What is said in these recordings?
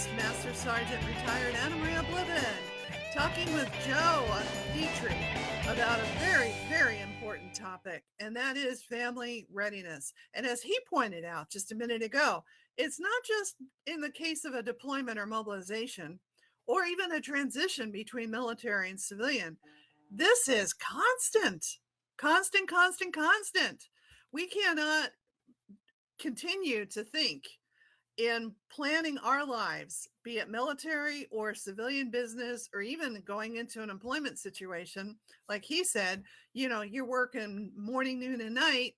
host, Master Sergeant Retired Anna Maria Bliven, talking with Joe Dietrich about a very, very important topic, and that is family readiness. And as he pointed out just a minute ago, it's not just in the case of a deployment or mobilization, or even a transition between military and civilian. This is constant, constant, constant, constant. We cannot continue to think in planning our lives, be it military or civilian business, or even going into an employment situation. Like he said, you're working morning, noon, and night.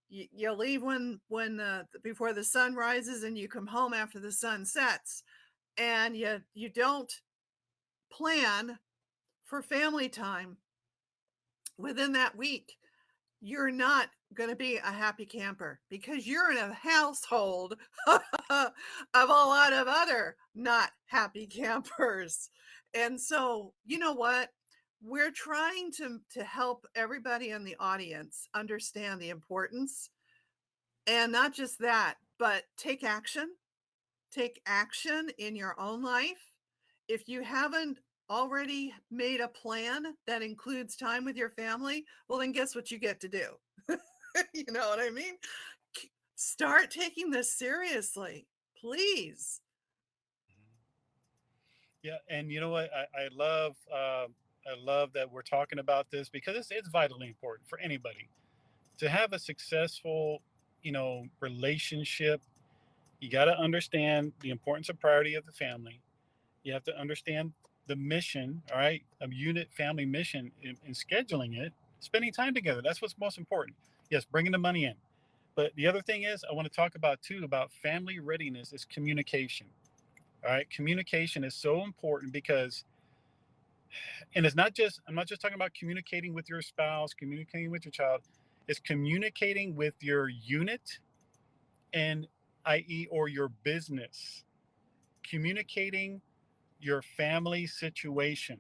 You leave when before the sun rises, and you come home after the sun sets, and you don't plan for family time within that week. You're not going to be a happy camper, because you're in a household of a lot of other not happy campers. And so, you know what? We're trying to help everybody in the audience understand the importance, and not just that, but take action. Take action in your own life. If you haven't already made a plan that includes time with your family, well, then guess what you get to do? You know what I mean? Start taking this seriously, please. Yeah, and you know what? I love that we're talking about this because it's vitally important for anybody to have a successful, relationship. You got to understand the importance of priority of the family. You have to understand the mission, all right, a unit family mission in scheduling it, spending time together. That's what's most important. Yes, bringing the money in. But the other thing is, I want to talk about too about family readiness is communication. All right, communication is so important because, and it's not just, I'm not just talking about communicating with your spouse, communicating with your child, it's communicating with your unit and i.e. or your business, communicating your family situation.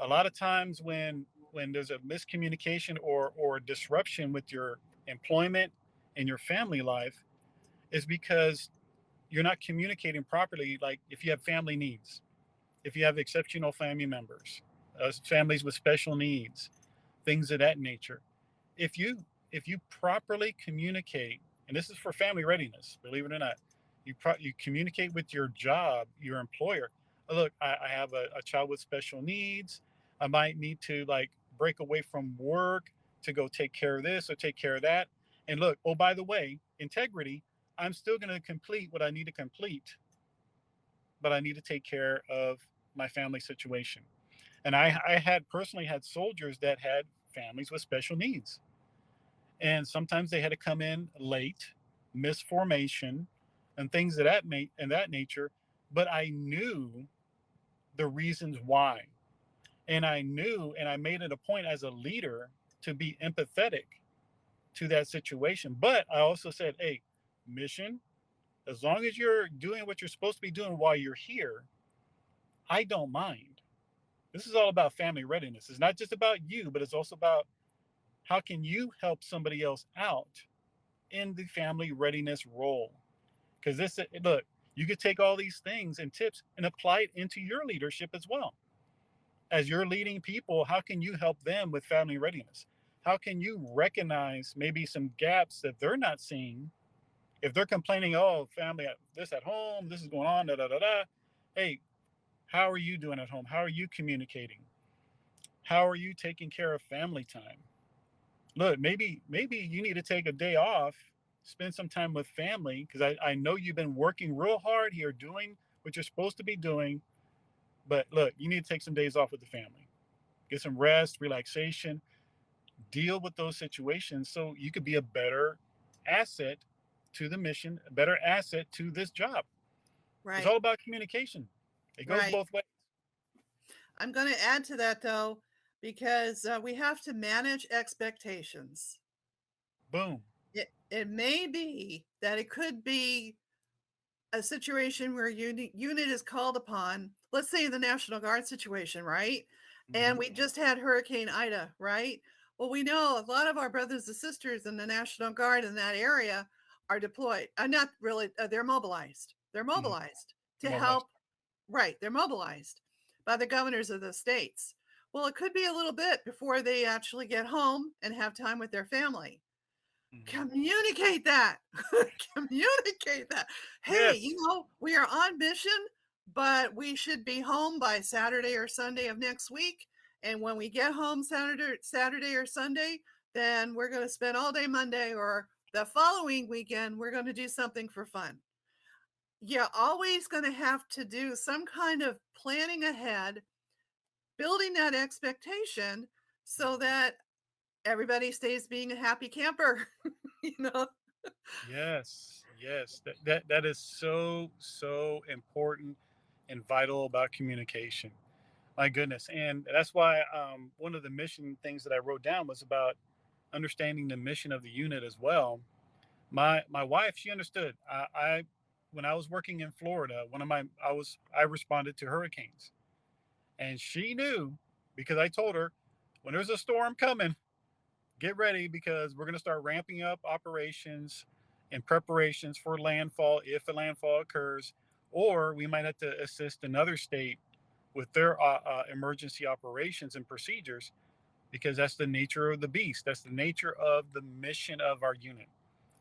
A lot of times when there's a miscommunication or disruption with your employment and your family life is because you're not communicating properly. Like if you have family needs, if you have exceptional family members, families with special needs, things of that nature. If you if you properly communicate, and this is for family readiness, believe it or not, you communicate with your job, your employer. Look, I have a child with special needs. I might need to like break away from work to go take care of this or take care of that. And look, oh by the way, integrity. I'm still going to complete what I need to complete, but I need to take care of my family situation. And I had personally had soldiers that had families with special needs. And sometimes they had to come in late, miss formation, and things of that nature. But I knew the reasons why. And I knew and I made it a point as a leader to be empathetic to that situation. But I also said, hey, mission, as long as you're doing what you're supposed to be doing while you're here, I don't mind. This is all about family readiness. It's not just about you, but it's also about how can you help somebody else out in the family readiness role. Because this, look, you could take all these things and tips and apply it into your leadership as well. As you're leading people, how can you help them with family readiness? How can you recognize maybe some gaps that they're not seeing? If they're complaining, oh, family, this at home, this is going on, da da da da. Hey, how are you doing at home? How are you communicating? How are you taking care of family time? Look, maybe you need to take a day off, spend some time with family, because I know you've been working real hard here, doing what you're supposed to be doing. But look, you need to take some days off with the family, get some rest, relaxation, deal with those situations so you could be a better asset to the mission, a better asset to this job. It's Right, all about communication. It goes right. both ways. I'm going to add to that, though, because we have to manage expectations. Boom. It may be that it could be a situation where unit is called upon, let's say in the National Guard situation, right? And Hmm. we just had Hurricane Ida, right? Well, we know a lot of our brothers and sisters in the National Guard in that area are deployed. Not really, they're mobilized. They're Hmm. mobilized to Mobilized. help Right, they're mobilized by the governors of the states. Well, it could be a little bit before they actually get home and have time with their family. Mhm. Communicate that. Communicate that. Hey, Yes. we are on mission, but we should be home by Saturday or Sunday of next week. And when we get home Saturday or Sunday, then we're going to spend all day Monday or the following weekend. We're going to do something for fun. You're always going to have to do some kind of planning ahead, building that expectation so that everybody stays being a happy camper, you know? Yes, yes. That is so so important and vital about communication. My goodness, and that's why one of the mission things that I wrote down was about understanding the mission of the unit as well. My wife, she understood. I when I was working in Florida, one of my I responded to hurricanes, and she knew because I told her when there's a storm coming, get ready because we're going to start ramping up operations and preparations for landfall if a landfall occurs, or we might have to assist another state with their emergency operations and procedures because that's the nature of the beast. That's the nature of the mission of our unit.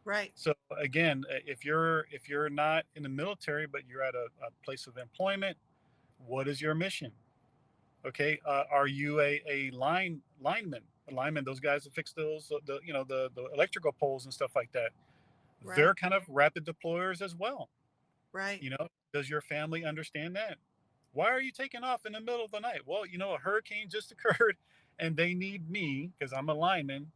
Right. So again, if you're not in the military but you're at a place of employment, what is your mission? Okay, are you a lineman? A lineman, those guys that fix those, the electrical poles and stuff like that. They're Right. kind of rapid deployers as well. Right. Does your family understand that? Why are you taking off in the middle of the night? Well, a hurricane just occurred, and they need me because I'm a lineman,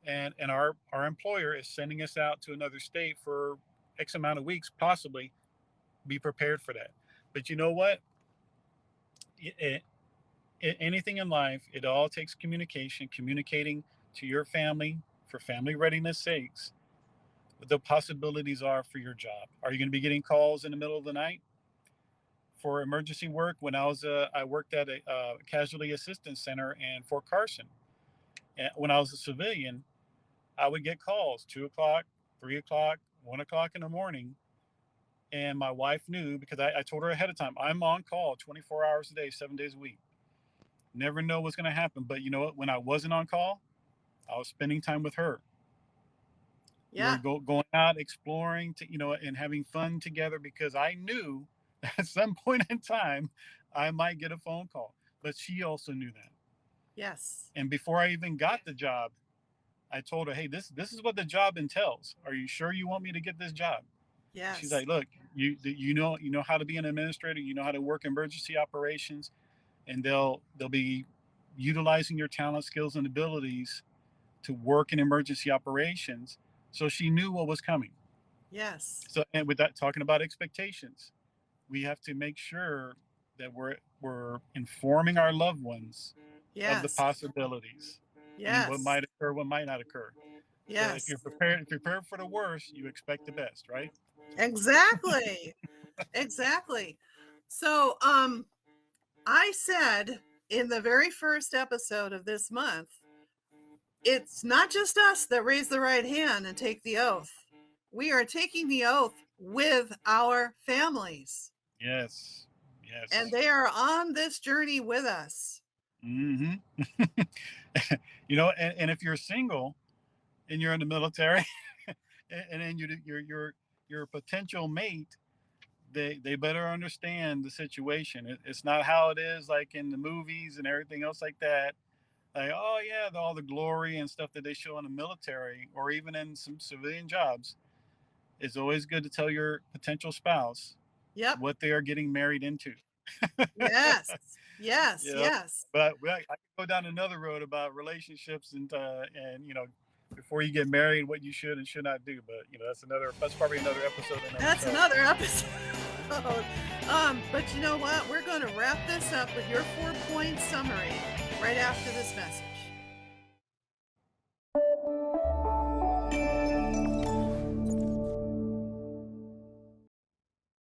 and our employer is sending us out to another state for X amount of weeks, possibly. Be prepared for that. But you know what? It, anything in life, it all takes communication, communicating to your family for family readiness sakes, what the possibilities are for your job. Are you going to be getting calls in the middle of the night for emergency work? When I worked at a casualty assistance center in Fort Carson. And when I was a civilian, I would get calls 2 o'clock, 3 o'clock, 1 o'clock in the morning. And my wife knew because I told her ahead of time, I'm on call 24 hours a day, 7 days a week. Never know what's going to happen. But you know what? When I wasn't on call, I was spending time with her. We were Yeah. going out exploring, and having fun together because I knew at some point in time I might get a phone call. But she also knew that. Yes. And before I even got the job, I told her, "Hey, this is what the job entails. Are you sure you want me to get this job?" She's Yes. like, "Look, you know how to be an administrator. You know how to work emergency operations, and they'll be utilizing your talent, skills, and abilities to work in emergency operations." So she knew what was coming. Yes. So, and with that, talking about expectations, we have to make sure that we're informing our loved ones of the Yes. possibilities and what Yes. might occur, what might not occur. So Yes. if you're prepared for the worst, you expect the best, right? Exactly. Exactly. So, I said in the very first episode of this month, it's not just us that raise the right hand and take the oath. We are taking the oath with our families, Yes, and yes. they are on this journey with us. Hmm. And if you're single and you're in the military, and then your potential mate, they better understand the situation. It's not how it is like in the movies and everything else like that. Like, oh yeah, all the glory and stuff that they show in the military or even in some civilian jobs. It's always good to tell your potential spouse Yep. what they are getting married into. Yes. Yes. Yeah, Yes. but I can go down another road about relationships and before you get married, what you should and should not do. But that's probably another episode in of That's itself. another episode. But you know what? We're going to wrap this up with your 4-point summary right after this message.